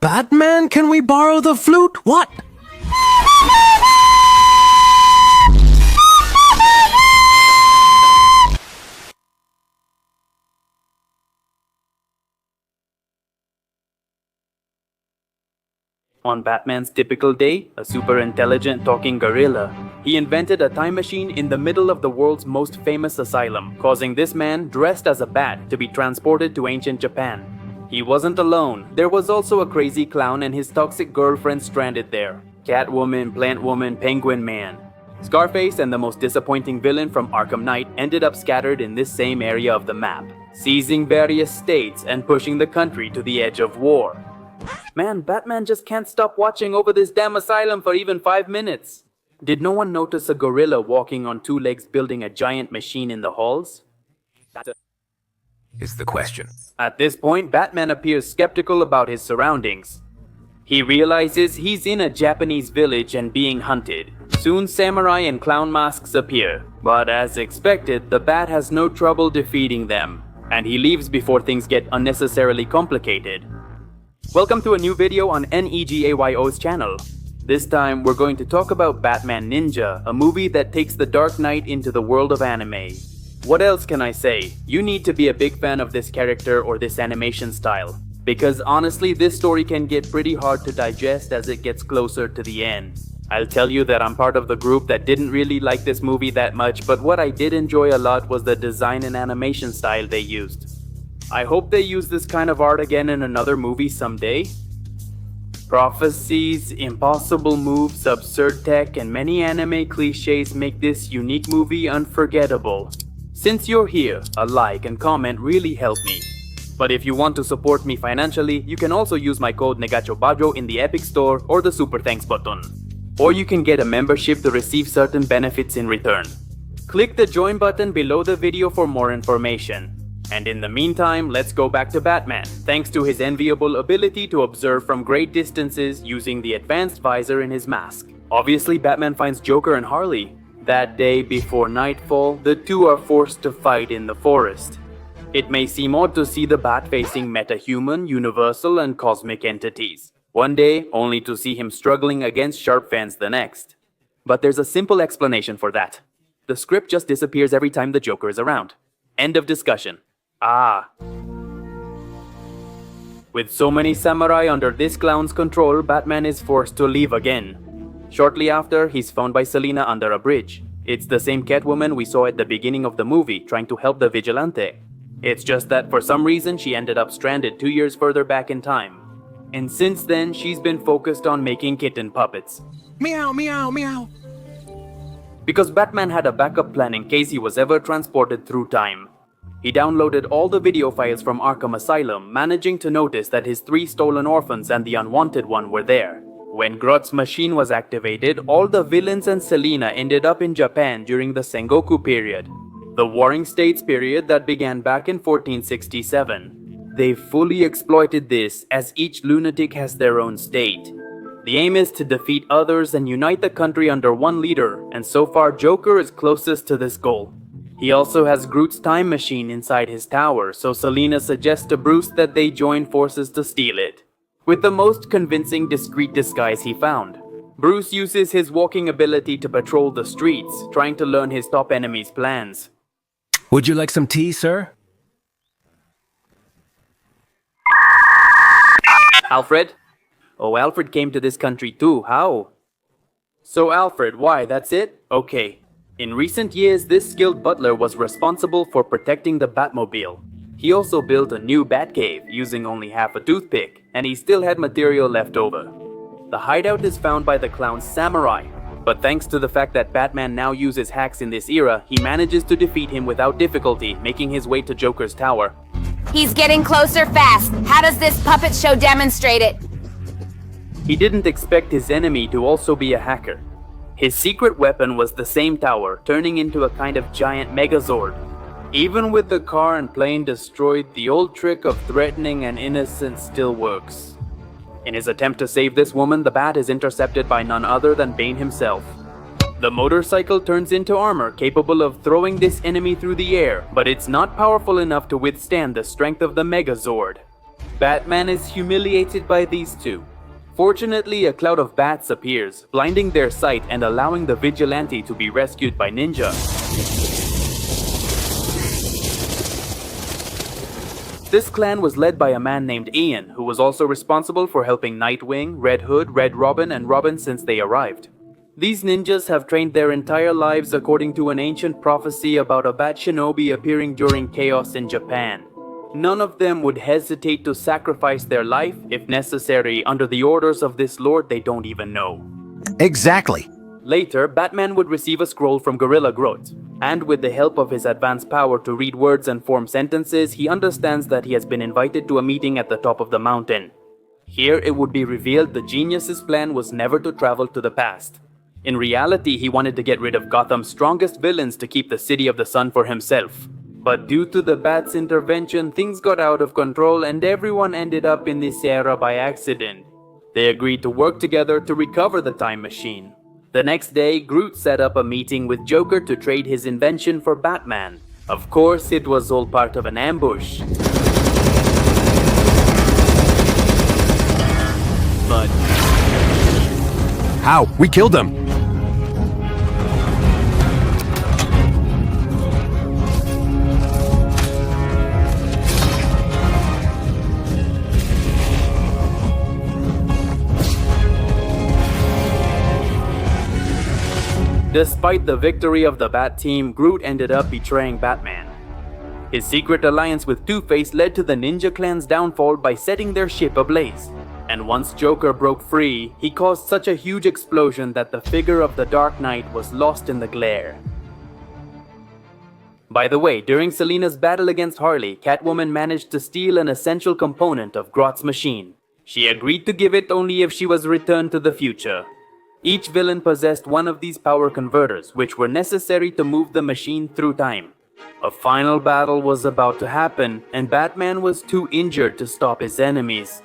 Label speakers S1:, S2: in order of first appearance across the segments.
S1: Batman, can we borrow the flute? What?
S2: On Batman's typical day, a super intelligent talking gorilla, he invented a time machine in the middle of the world's most famous asylum, causing this man, dressed as a bat, to be transported to ancient Japan. He wasn't alone. There was also a crazy clown and his toxic girlfriend stranded there. Catwoman, Plant Woman, Penguin Man. Scarface and the most disappointing villain from Arkham Knight ended up scattered in this same area of the map, seizing various states and pushing the country to the edge of war. Man, Batman just can't stop watching over this damn asylum for even 5 minutes. Did no one notice a gorilla walking on 2 legs building a giant machine in the halls?
S3: Is the question.
S2: At this point, Batman appears skeptical about his surroundings. He realizes he's in a Japanese village and being hunted. Soon samurai and clown masks appear, but as expected, the Bat has no trouble defeating them, and he leaves before things get unnecessarily complicated. Welcome to a new video on NEGAYO's channel. This time we're going to talk about Batman Ninja, a movie that takes the Dark Knight into the world of anime. What else can I say? You need to be a big fan of this character or this animation style, because honestly this story can get pretty hard to digest as it gets closer to the end. I'll tell you that I'm part of the group that didn't really like this movie that much, but what I did enjoy a lot was the design and animation style they used. I hope they use this kind of art again in another movie someday. Prophecies, impossible moves, absurd tech, and many anime cliches make this unique movie unforgettable. Since you're here, a like and comment really help me. But if you want to support me financially, you can also use my code NEGACHOBAJO in the Epic Store or the Super Thanks button. Or you can get a membership to receive certain benefits in return. Click the join button below the video for more information. And in the meantime, let's go back to Batman, thanks to his enviable ability to observe from great distances using the advanced visor in his mask. Obviously, Batman finds Joker and Harley. That day before nightfall, the two are forced to fight in the forest. It may seem odd to see the Bat facing metahuman, universal, and cosmic entities. One day, only to see him struggling against Sharp Fans the next. But there's a simple explanation for that. The script just disappears every time the Joker is around. End of discussion. With so many samurai under this clown's control, Batman is forced to leave again. Shortly after, he's found by Selina under a bridge. It's the same Catwoman we saw at the beginning of the movie, trying to help the Vigilante. It's just that for some reason she ended up stranded 2 years further back in time. And since then, she's been focused on making kitten puppets.
S1: Meow, meow, meow.
S2: Because Batman had a backup plan in case he was ever transported through time. He downloaded all the video files from Arkham Asylum, managing to notice that his 3 stolen orphans and the unwanted one were there. When Grott's machine was activated, all the villains and Selina ended up in Japan during the Sengoku period, the Warring States period that began back in 1467. They fully exploited this, as each lunatic has their own state. The aim is to defeat others and unite the country under one leader, and so far Joker is closest to this goal. He also has Groot's time machine inside his tower, so Selina suggests to Bruce that they join forces to steal it. With the most convincing discreet disguise he found, Bruce uses his walking ability to patrol the streets, trying to learn his top enemy's plans.
S1: Would you like some tea, sir?
S2: Alfred? Oh, Alfred came to this country too, how? So Alfred, why, that's it? Okay. In recent years, this skilled butler was responsible for protecting the Batmobile. He also built a new Batcave using only half a toothpick, and he still had material left over. The hideout is found by the clown's samurai, but thanks to the fact that Batman now uses hacks in this era, he manages to defeat him without difficulty, making his way to Joker's tower.
S4: He's getting closer fast. How does this puppet show demonstrate it?
S2: He didn't expect his enemy to also be a hacker. His secret weapon was the same tower, turning into a kind of giant Megazord. Even with the car and plane destroyed, the old trick of threatening an innocent still works. In his attempt to save this woman, the Bat is intercepted by none other than Bane himself. The motorcycle turns into armor capable of throwing this enemy through the air, but it's not powerful enough to withstand the strength of the Megazord. Batman is humiliated by these two. Fortunately, a cloud of bats appears, blinding their sight and allowing the vigilante to be rescued by Ninja. This clan was led by a man named Ian, who was also responsible for helping Nightwing, Red Hood, Red Robin, and Robin since they arrived. These ninjas have trained their entire lives according to an ancient prophecy about a bat shinobi appearing during chaos in Japan. None of them would hesitate to sacrifice their life, if necessary, under the orders of this lord they don't even know.
S1: Exactly.
S2: Later, Batman would receive a scroll from Gorilla Grodd, and with the help of his advanced power to read words and form sentences, he understands that he has been invited to a meeting at the top of the mountain. Here, it would be revealed the genius's plan was never to travel to the past. In reality, he wanted to get rid of Gotham's strongest villains to keep the City of the Sun for himself. But due to the Bat's intervention, things got out of control and everyone ended up in this era by accident. They agreed to work together to recover the time machine. The next day, Groot set up a meeting with Joker to trade his invention for Batman. Of course, it was all part of an ambush. But
S1: How? We killed them.
S2: despite the victory of the Bat Team, Groot ended up betraying Batman. His secret alliance with Two-Face led to the Ninja Clan's downfall by setting their ship ablaze. And once Joker broke free, he caused such a huge explosion that the figure of the Dark Knight was lost in the glare. By the way, during Selina's battle against Harley, Catwoman managed to steal an essential component of Grott's machine. She agreed to give it only if she was returned to the future. Each villain possessed one of these power converters, which were necessary to move the machine through time. A final battle was about to happen, and Batman was too injured to stop his enemies.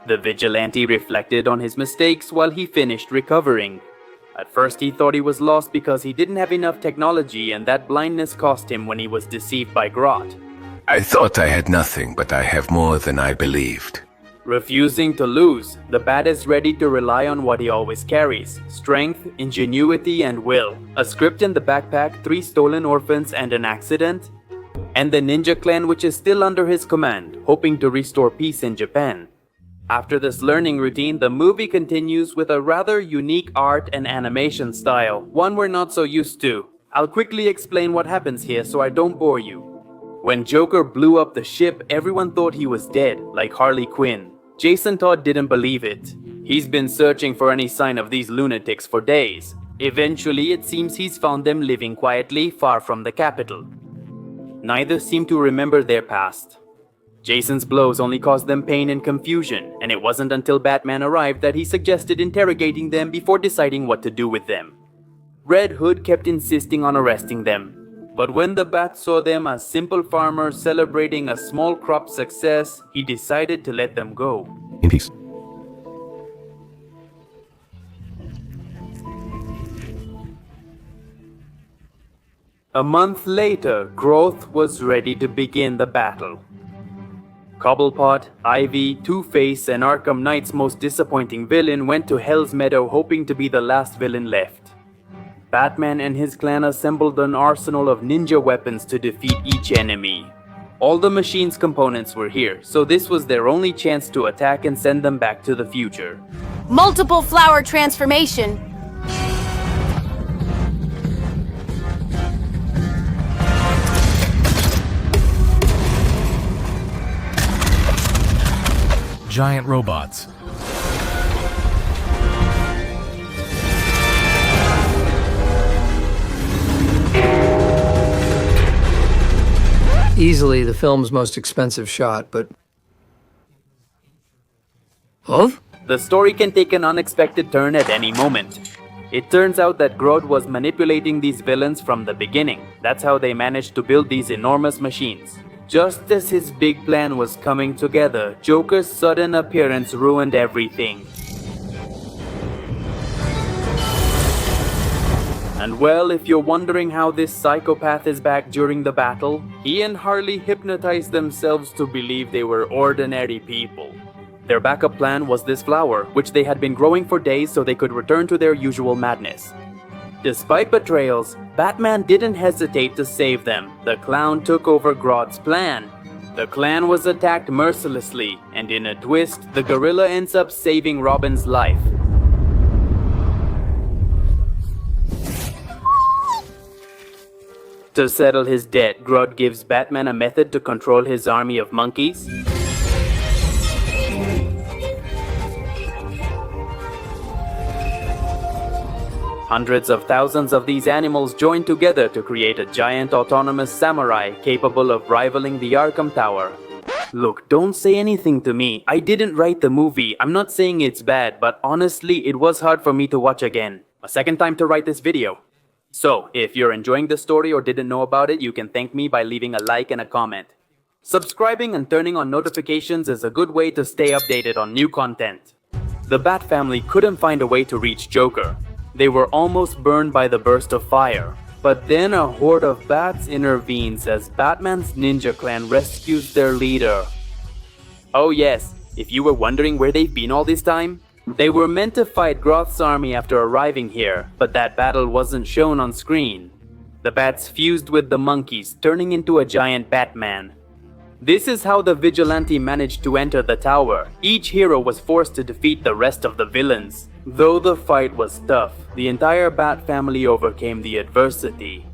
S2: The vigilante reflected on his mistakes while he finished recovering. At first he thought he was lost because he didn't have enough technology, and that blindness cost him when he was deceived by Grodd.
S3: I thought I had nothing, but I have more than I believed.
S2: Refusing to lose, the Bat is ready to rely on what he always carries: strength, ingenuity, and will. A script in the backpack, 3 stolen orphans, and an accident. And the Ninja Clan, which is still under his command, hoping to restore peace in Japan. After this learning routine, the movie continues with a rather unique art and animation style, one we're not so used to. I'll quickly explain what happens here so I don't bore you. When Joker blew up the ship, everyone thought he was dead, like Harley Quinn. Jason Todd didn't believe it. He's been searching for any sign of these lunatics for days. Eventually, it seems he's found them living quietly far from the capital. Neither seem to remember their past. Jason's blows only caused them pain and confusion, and it wasn't until Batman arrived that he suggested interrogating them before deciding what to do with them. Red Hood kept insisting on arresting them, but when the Bat saw them as simple farmers celebrating a small crop success, he decided to let them go.
S1: In peace.
S2: A month later, Groth was ready to begin the battle. Cobblepot, Ivy, Two-Face, and Arkham Knight's most disappointing villain went to Hell's Meadow hoping to be the last villain left. Batman and his clan assembled an arsenal of ninja weapons to defeat each enemy. All the machine's components were here, so this was their only chance to attack and send them back to the future.
S4: Multiple flower transformation.
S5: Giant robots.
S6: Easily the film's most expensive shot, but... Of?
S2: The story can take an unexpected turn at any moment. It turns out that Grodd was manipulating these villains from the beginning. That's how they managed to build these enormous machines. Just as his big plan was coming together, Joker's sudden appearance ruined everything. And well, if you're wondering how this psychopath is back during the battle, he and Harley hypnotized themselves to believe they were ordinary people. Their backup plan was this flower, which they had been growing for days so they could return to their usual madness. Despite betrayals, Batman didn't hesitate to save them. The clown took over Grodd's plan. The clan was attacked mercilessly, and in a twist, the gorilla ends up saving Robin's life. To settle his debt, Grodd gives Batman a method to control his army of monkeys. Hundreds of thousands of these animals join together to create a giant autonomous samurai capable of rivaling the Arkham Tower. Look, don't say anything to me. I didn't write the movie. I'm not saying it's bad, but honestly, it was hard for me to watch again. A second time to write this video. So, if you're enjoying the story or didn't know about it, you can thank me by leaving a like and a comment. Subscribing and turning on notifications is a good way to stay updated on new content. The Bat family couldn't find a way to reach Joker. They were almost burned by the burst of fire. But then a horde of bats intervenes as Batman's ninja clan rescues their leader. Oh yes, if you were wondering where they've been all this time, they were meant to fight Groth's army after arriving here, but that battle wasn't shown on screen. The bats fused with the monkeys, turning into a giant Batman. This is how the vigilante managed to enter the tower. Each hero was forced to defeat the rest of the villains. Though the fight was tough, the entire Bat family overcame the adversity.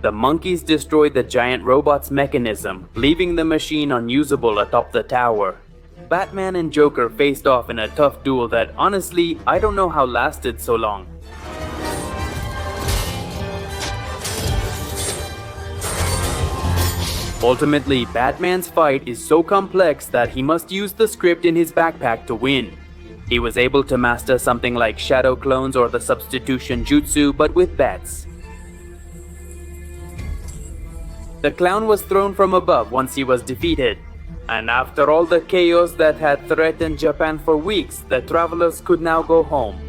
S2: The monkeys destroyed the giant robot's mechanism, leaving the machine unusable atop the tower. Batman and Joker faced off in a tough duel that, honestly, I don't know how lasted so long. Ultimately, Batman's fight is so complex that he must use the script in his backpack to win. He was able to master something like shadow clones or the substitution jutsu, but with bats. The clown was thrown from above once he was defeated. And after all the chaos that had threatened Japan for weeks, the travelers could now go home.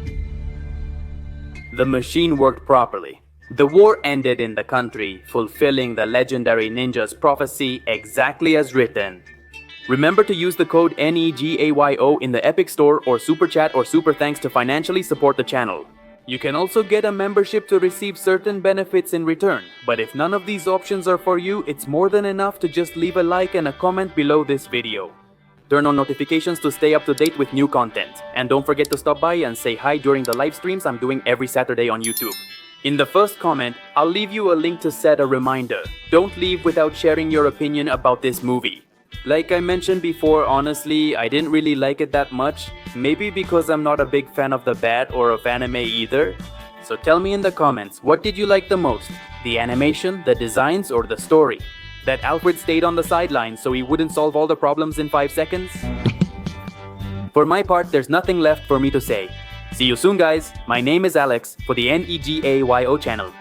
S2: The machine worked properly. The war ended in the country, fulfilling the legendary ninja's prophecy exactly as written. Remember to use the code NEGAYO in the Epic Store or Super Chat or Super Thanks to financially support the channel. You can also get a membership to receive certain benefits in return, but if none of these options are for you, it's more than enough to just leave a like and a comment below this video. Turn on notifications to stay up to date with new content, and don't forget to stop by and say hi during the live streams I'm doing every Saturday on YouTube. In the first comment, I'll leave you a link to set a reminder. Don't leave without sharing your opinion about this movie. Like I mentioned before, honestly, I didn't really like it that much. Maybe because I'm not a big fan of the Bat or of anime either. So tell me in the comments, what did you like the most? The animation, the designs, or the story? That Alfred stayed on the sidelines so he wouldn't solve all the problems in 5 seconds? For my part, there's nothing left for me to say. See you soon guys, my name is Alex for the NEGAYO channel.